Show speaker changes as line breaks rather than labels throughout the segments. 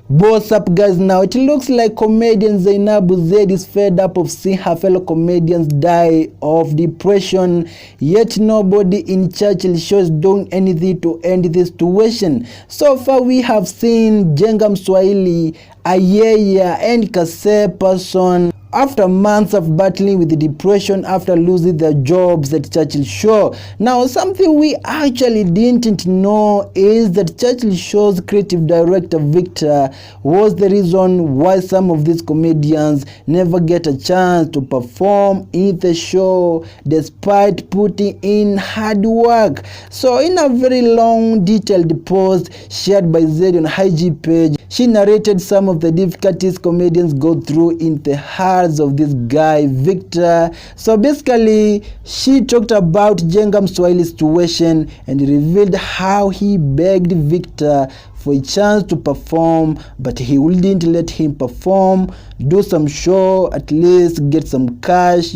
What's up, guys? Now it looks like comedian Zeddy is fed up of seeing her fellow comedians die of depression, yet nobody in Churchill shows doing anything to end this situation. So far we have seen Jenga Mswahili, Ayaya and Kase person after months of battling with the depression after losing their jobs at Churchill show. Now, something we actually didn't know is that Churchill show's creative director Victor was the reason why some of these comedians never get a chance to perform in the show despite putting in hard work. So in a very long detailed post shared by Zeddy on IG page, she narrated some of the difficulties comedians go through in the hearts of this guy Victor. So basically, she talked about Jenga Mswahili's situation and revealed how he begged Victor for a chance to perform, but he wouldn't let him perform, do some show, at least get some cash,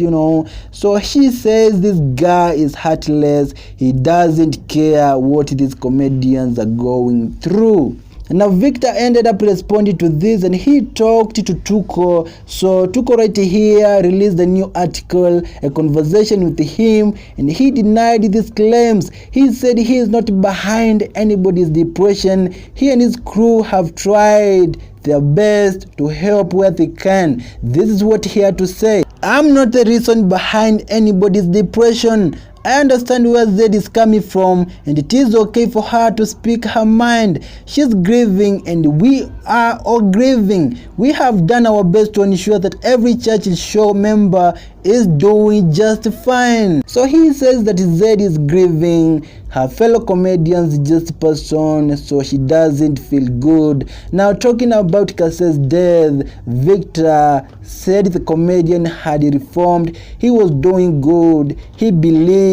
So she says this guy is heartless. He doesn't care what these comedians are going through. Now Victor ended up responding to this and he talked to Tuko. So Tuko right here released a new article, a conversation with him, and he denied these claims. He said he is not behind anybody's depression. He and his crew have tried their best to help where they can. This is what he had to say. I'm not the reason behind anybody's depression. I understand where Zeddy is coming from, and it is okay for her to speak her mind. She's grieving and we are all grieving. We have done our best to ensure that every Churchill show member is doing just fine. So he says that Zeddy is grieving. Her fellow comedians just passed on, so she doesn't feel good. Now talking about Kase's death, Victor said the comedian had reformed. He was doing good. He believes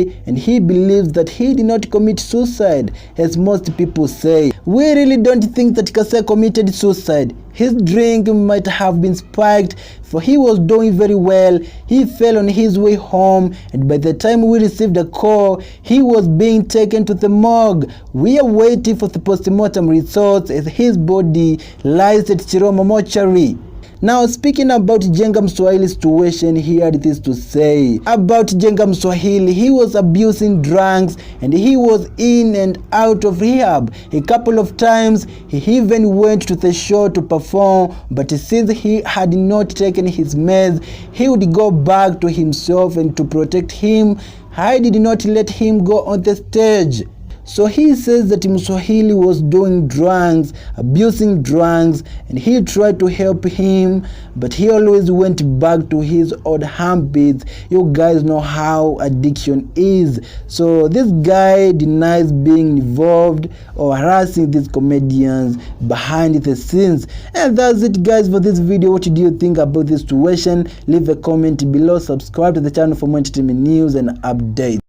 that he did not commit suicide, as most people say. We really don't think that Kase committed suicide. His drink might have been spiked, for he was doing very well. He fell on his way home, and by the time we received a call, he was being taken to the morgue. We are waiting for the postmortem results as his body lies at Chiromo mortuary. Now speaking about Jenga Mswahili's situation, he had this to say about Jenga Mswahili. He was abusing drugs and he was in and out of rehab a couple of times. He even went to the show to perform, but since he had not taken his meds, he would go back to himself, and to protect him, I did not let him go on the stage. So he says that Mswahili was doing drugs, abusing drugs, and he tried to help him, but he always went back to his old habits. You guys know how addiction is. So this guy denies being involved or harassing these comedians behind the scenes. And that's it, guys, for this video. What do you think about this situation? Leave a comment below. Subscribe to the channel for more entertainment news and updates.